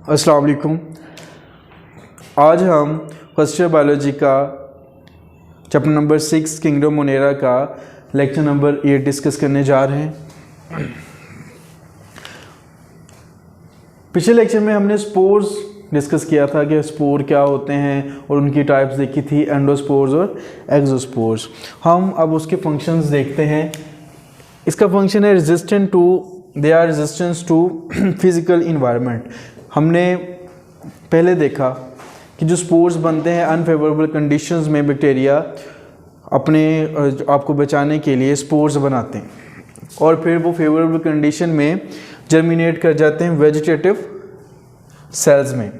अस्सलाम वालेकुम। आज हम फर्स्ट ईयर बायोलॉजी का चैप्टर नंबर 6 किंगडम मोनेरा का लेक्चर नंबर 8 डिस्कस करने जा रहे हैं। पिछले लेक्चर में हमने स्पोर्स डिस्कस किया था कि स्पोर क्या होते हैं और उनकी टाइप्स देखी थी, एंडोस्पोर्स और एक्सोस्पोर्स। हम अब उसके फंक्शंस देखते हैं। इसका फंक्शन है resistant to, they are resistance to physical environment. हमने पहले देखा कि जो स्पोर्स बनते हैं अनफेवरेबल कंडीशंस में बैक्टीरिया अपने आपको बचाने के लिए स्पोर्स बनाते हैं और फिर वो फेवरेबल कंडीशन में जर्मिनेट कर जाते हैं वेजिटेटिव सेल्स में।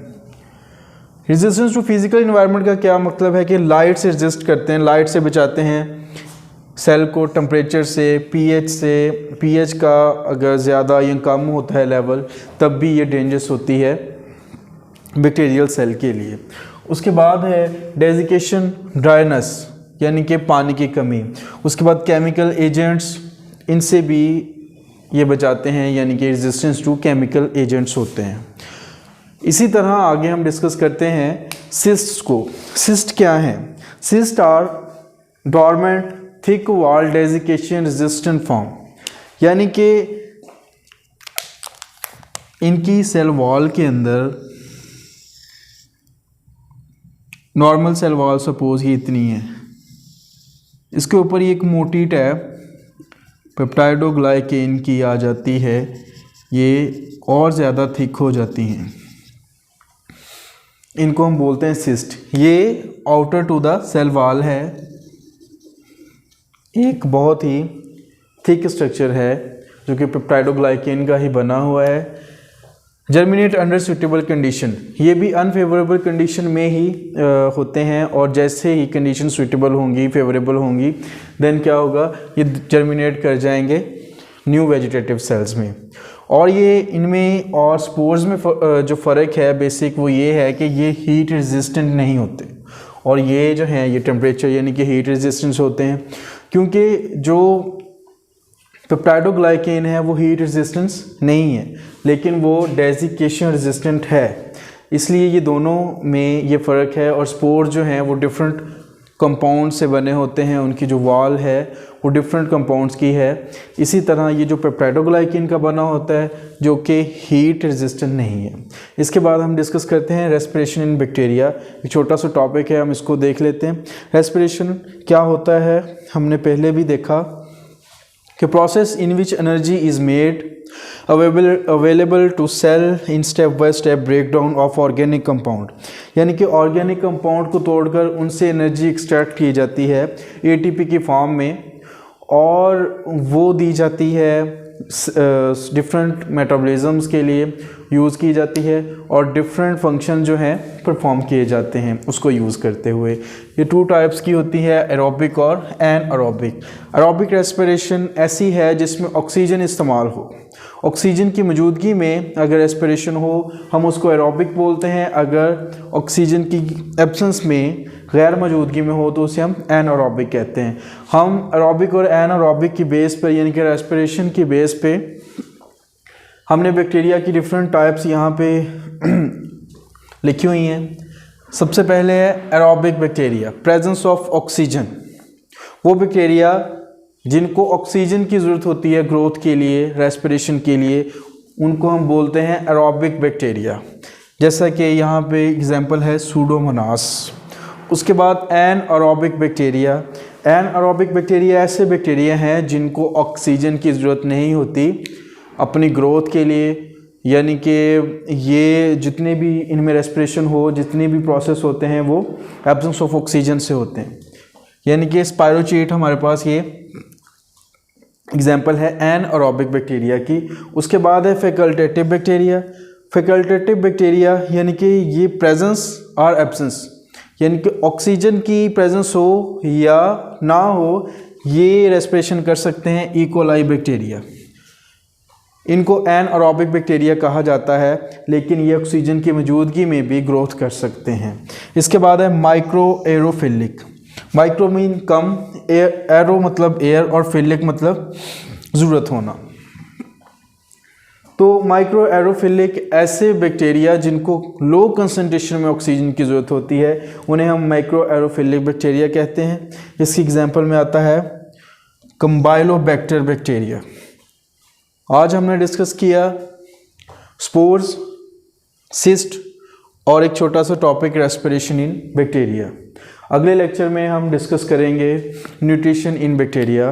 रेजिस्टेंस टू फिजिकल इन्वायरमेंट का क्या मतलब है कि लाइट से रेजिस्ट करते हैं, लाइट से बचाते हैं सेल को टेम्परेचर से, पीएच का अगर ज़्यादा या कम होता है लेवल तब भी ये डेंजरस होती है बैक्टीरियल सेल के लिए। उसके बाद है डेजिकेशन ड्राइनेस यानी कि पानी की कमी। उसके बाद केमिकल एजेंट्स, इनसे भी ये बचाते हैं यानी कि रेजिस्टेंस टू केमिकल एजेंट्स होते हैं। इसी तरह आगे हम डिस्कस करते हैं सिस्ट्स को। सिस्ट क्या है? Cyst are dormant thick wall desiccation resistant form, यानी कि इनकी सेल वॉल के अंदर नॉर्मल सेल वॉल सपोज ये इतनी है, इसके ऊपर ये एक मोटी टैब पेप्टाइडोग्लाइकेन की आ जाती है, ये और ज़्यादा थिक हो जाती हैं, इनको हम बोलते हैं सिस्ट। ये outer to the cell wall है, एक बहुत ही थिक स्ट्रक्चर है जो कि पेप्टाइडोग्लाइकेन का ही बना हुआ है। जर्मिनेट अंडर सुटेबल कंडीशन, ये भी अनफेवरेबल कंडीशन में ही होते हैं और जैसे ही कंडीशन सुटेबल होंगी, फेवरेबल होंगी, देन क्या होगा, ये जर्मिनेट कर जाएंगे न्यू वेजिटेटिव सेल्स में। और ये इनमें और स्पोर्स में जो फ़र्क है बेसिक वो ये है कि ये हीट रेजिस्टेंट नहीं होते और ये जो हैं ये टेम्परेचर यानी कि हीट रेजिस्टेंस होते हैं, क्योंकि जो पेप्टाइडोग्लाइकेन है वो हीट रेजिस्टेंस नहीं है लेकिन वो डेजिकेशन रेजिस्टेंट है, इसलिए ये दोनों में ये फ़र्क है। और स्पोर जो हैं वो डिफरेंट कंपाउंड से बने होते हैं, उनकी जो वॉल है वो डिफरेंट कंपाउंड्स की है। इसी तरह ये जो पेप्टाइडोग्लाइकेन का बना होता है जो कि हीट रेजिस्टेंट नहीं है। इसके बाद हम डिस्कस करते हैं रेस्पिरेशन इन बैक्टीरिया। एक छोटा सा टॉपिक है, हम इसको देख लेते हैं। रेस्पिरेशन क्या होता है हमने पहले भी देखा कि process in which energy is made available to cell in step by step break down of organic compound, यानी कि ऑर्गेनिक कंपाउंड को तोड़कर उनसे एनर्जी एक्सट्रैक्ट की जाती है एटीपी की फॉर्म में और वो दी जाती है डिफरेंट मेटाबॉलिज्म्स के लिए यूज़ की जाती है और डिफरेंट फंक्शन जो हैं परफॉर्म किए जाते हैं उसको यूज़ करते हुए। ये टू टाइप्स की होती है, एरोबिक और एनएरोबिक। एरोबिक रेस्पिरेशन ऐसी है जिसमें ऑक्सीजन इस्तेमाल हो, ऑक्सीजन की मौजूदगी में अगर रेस्पिरेशन हो हम उसको एरोबिक बोलते हैं, अगर ऑक्सीजन की एब्सेंस में गैर मौजूदगी में हो तो उसे हम एनएरोबिक कहते हैं। हम एरोबिक और एनएरोबिक की बेस पर यानी कि रेस्पिरेशन की बेस पे हमने बैक्टीरिया की डिफरेंट टाइप्स यहाँ पे लिखी हुई हैं। सबसे पहले है aerobic bacteria, presence of oxygen. वो बैक्टीरिया जिनको ऑक्सीजन की ज़रूरत होती है ग्रोथ के लिए, रेस्पिरेशन के लिए, उनको हम बोलते हैं एरोबिक बैक्टीरिया, जैसा कि यहाँ पे एग्जांपल है सूडोमोनास। उसके बाद एनएरोबिक बैक्टीरिया। एनएरोबिक बैक्टीरिया ऐसे बैक्टीरिया हैं जिनको ऑक्सीजन की ज़रूरत नहीं होती अपनी ग्रोथ के लिए, यानी कि ये जितने भी इनमें रेस्पिरेशन हो, जितने भी प्रोसेस होते हैं वो एब्सेंस ऑफ ऑक्सीजन से होते हैं, यानी कि स्पायरोचीट हमारे पास ये एग्जाम्पल है एनएरोबिक बैक्टीरिया की। उसके बाद है फैकल्टेटिव बैक्टीरिया। फैकल्टेटिव बैक्टीरिया यानी कि ये प्रेजेंस और एब्सेंस, यानी कि ऑक्सीजन की प्रेजेंस हो या ना हो ये रेस्पिरेशन कर सकते हैं। इकोलाई बैक्टीरिया, इनको एनएरोबिक बैक्टीरिया कहा जाता है लेकिन ये ऑक्सीजन की मौजूदगी में भी ग्रोथ कर सकते हैं। इसके बाद है माइक्रो एरोफिलिक। माइक्रो मीन कम, एरो मतलब एयर और फिलिक मतलब ज़रूरत होना। तो माइक्रो एरोफिलिक ऐसे बैक्टीरिया जिनको लो कंसंट्रेशन में ऑक्सीजन की ज़रूरत होती है उन्हें हम माइक्रो एरोफिलिक बैक्टीरिया कहते हैं। इसकी एग्जांपल में आता है कंबाइलोबैक्टर बैक्टीरिया। आज हमने डिस्कस किया स्पोर्स, सिस्ट और एक छोटा सा टॉपिक रेस्पिरेशन इन बैक्टीरिया। अगले लेक्चर में हम डिस्कस करेंगे न्यूट्रिशन इन बैक्टीरिया।